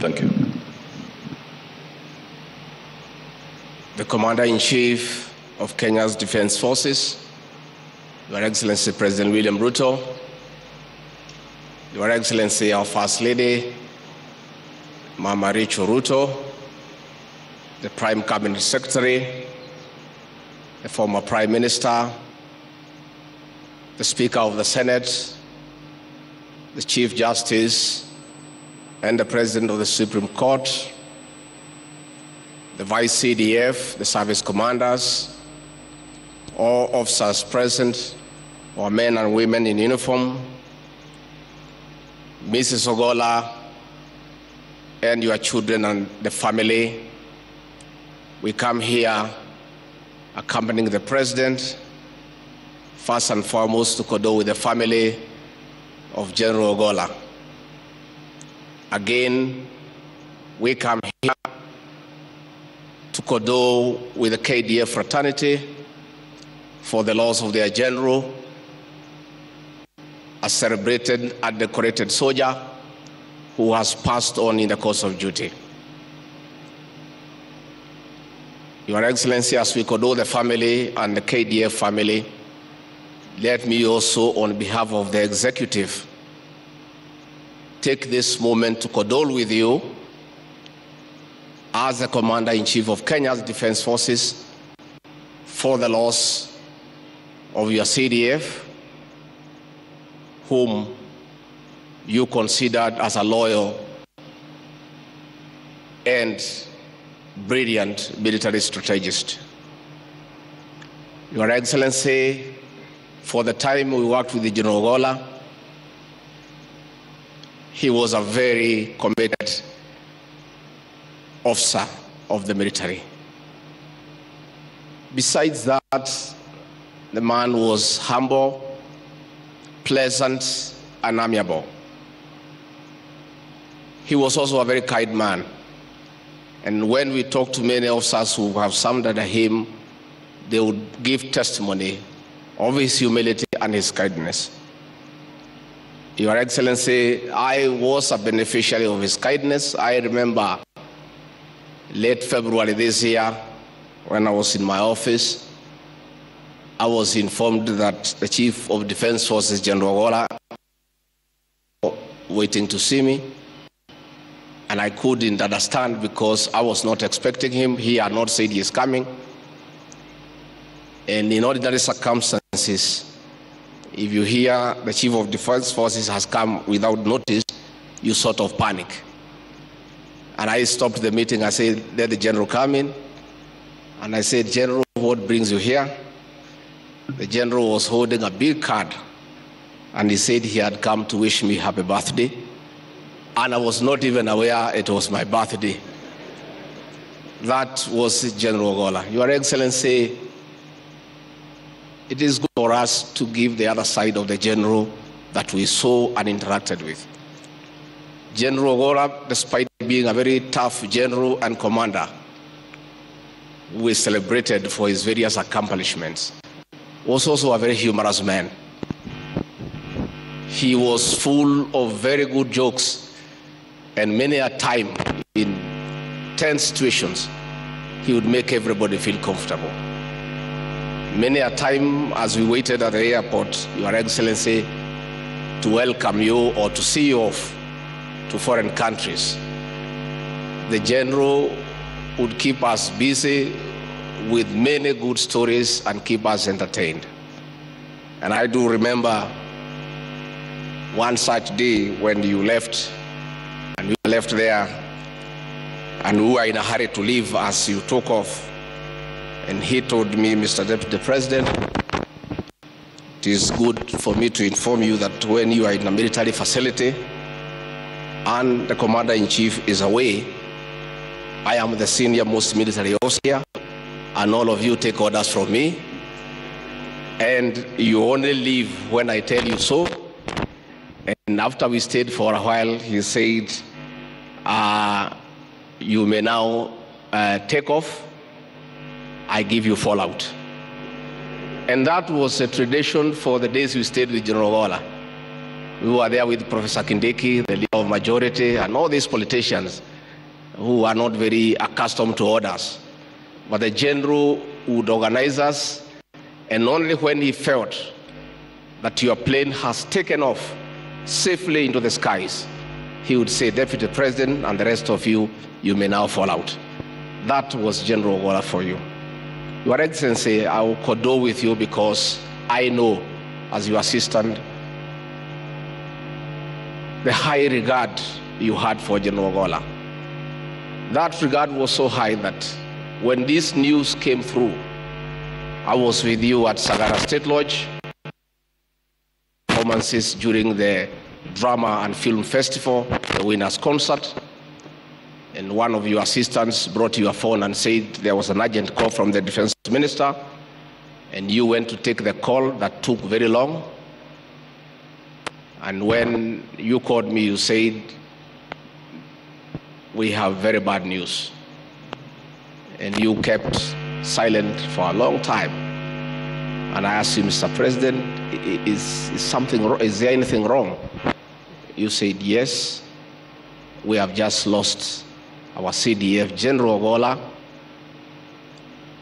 Thank you. The Commander-in-Chief of Kenya's Defense Forces, Your Excellency President William Ruto, Your Excellency our First Lady, Mama Rachel Ruto, the Prime Cabinet Secretary, the former Prime Minister, the Speaker of the Senate, the Chief Justice, and the President of the Supreme Court, the Vice CDF, the service commanders, all officers present, our men and women in uniform, Mrs. Ogolla, and your children and the family. We come here accompanying the President, first and foremost to condole with the family of General Ogolla. Again, we come here to condole with the KDF fraternity for the loss of their general, a celebrated and decorated soldier who has passed on in the course of duty. Your Excellency, as we condole the family and the KDF family, let me also, on behalf of the executive, take this moment to condole with you as the Commander-in-Chief of Kenya's Defense Forces for the loss of your CDF, whom you considered as a loyal and brilliant military strategist. Your Excellency, for the time we worked with the General Ogolla, he was a very committed officer of the military. Besides that, the man was humble, pleasant, and amiable. He was also a very kind man. And when we talk to many officers who have served under him, they would give testimony of his humility and his kindness. Your Excellency, I was a beneficiary of his kindness. I remember late February this year, when I was in my office, I was informed that the Chief of Defense Forces, General Ogolla, waiting to see me. And I couldn't understand because I was not expecting him. He had not said he is coming. And in ordinary circumstances, if you hear the Chief of Defense Forces has come without notice, you sort of panic. And I stopped the meeting. I said, let the General come in. And I said, General, what brings you here? The General was holding a big card. And he said he had come to wish me happy birthday. And I was not even aware it was my birthday. That was General Ogolla. Your Excellency, it is good for us to give the other side of the General that we saw and interacted with. General Ogolla, despite being a very tough general and commander, who is celebrated for his various accomplishments, was also a very humorous man. He was full of very good jokes, and many a time in tense situations, he would make everybody feel comfortable. Many a time as we waited at the airport, Your Excellency, to welcome you or to see you off to foreign countries, the General would keep us busy with many good stories and keep us entertained. And I do remember one such day when you left, and we left there, and we were in a hurry to leave as you took off. And he told me, Mr. Deputy President, it is good for me to inform you that when you are in a military facility and the Commander-in-Chief is away, I am the senior most military officer, and all of you take orders from me, and you only leave when I tell you so. And after we stayed for a while, he said, you may now take off. I give you fallout. And that was a tradition for the days we stayed with General Ogolla. We were there with Professor Kindiki, the leader of majority, and all these politicians who are not very accustomed to orders. But the general would organize us, and only when he felt that your plane has taken off safely into the skies, he would say, Deputy President and the rest of you, you may now fall out. That was General Ogolla for you. Your Excellency, I will condole with you because I know, as your assistant, the high regard you had for General Ogolla. That regard was so high that when this news came through, I was with you at Sagara State Lodge, performances during the Drama and Film Festival, the Winners Concert, and one of your assistants brought you a phone and said there was an urgent call from the Defense Minister, and you went to take the call that took very long. And when you called me, you said, we have very bad news. And you kept silent for a long time. And I asked you, Mr. President, is there anything wrong? You said, yes, we have just lost our CDF General Ogolla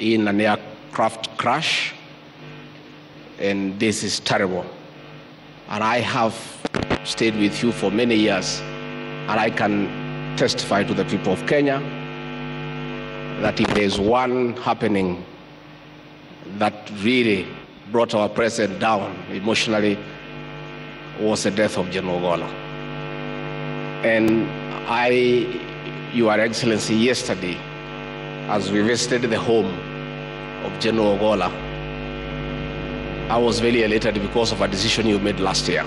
in an aircraft crash, and this is terrible. And I have stayed with you for many years, and I can testify to the people of Kenya that if there's one happening that really brought our president down emotionally, was the death of General Ogolla. And Your Excellency, yesterday, as we visited the home of General Ogolla, I was very elated because of a decision you made last year.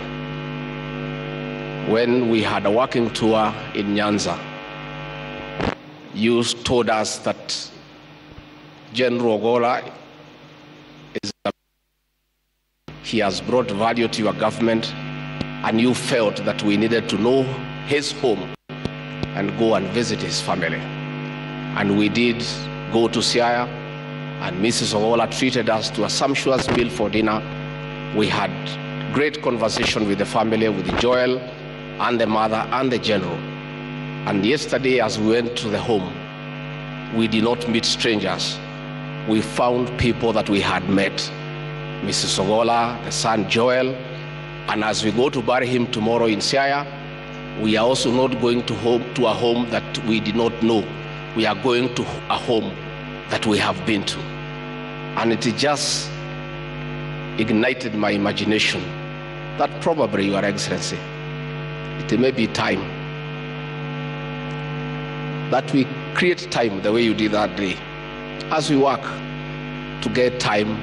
When we had a working tour in Nyanza, you told us that General Ogolla he has brought value to your government, and you felt that we needed to know his home and go and visit his family. And we did go to Siaya, and Mrs. Ogolla treated us to a sumptuous meal for dinner. We had great conversation with the family, with Joel and the mother and the general. And yesterday, as we went to the home, we did not meet strangers. We found people that we had met. Mrs. Ogolla, the son Joel, and as we go to bury him tomorrow in Siaya, we are also not going to a home that we did not know. We are going to a home that we have been to. And it just ignited my imagination that probably, Your Excellency, it may be time that we create time the way you did that day, as we work to get time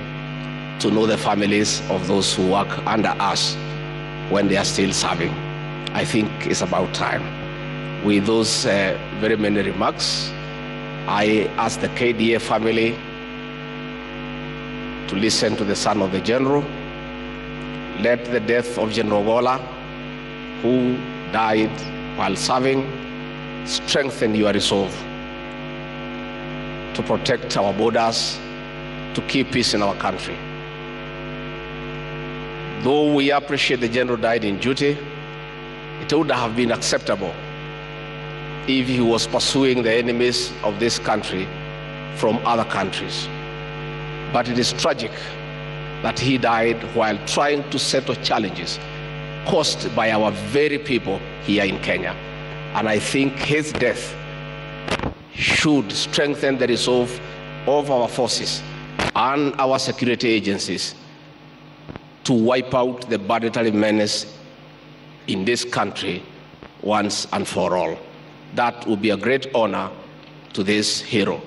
to know the families of those who work under us when they are still serving. I think it's about time. With those very many remarks, I ask the KDA family to listen to the son of the general. Let the death of General Ogolla, who died while serving, strengthen your resolve to protect our borders, to keep peace in our country. Though we appreciate the general died in duty, it would have been acceptable if he was pursuing the enemies of this country from other countries. But it is tragic that he died while trying to settle challenges caused by our very people here in Kenya. And I think his death should strengthen the resolve of our forces and our security agencies to wipe out the banditry menace in this country once and for all. That would be a great honor to this hero.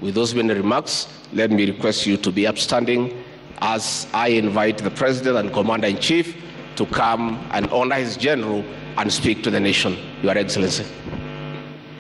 With those many remarks, let me request you to be upstanding as I invite the President and Commander-in-Chief to come and honor his general and speak to the nation. Your Excellency.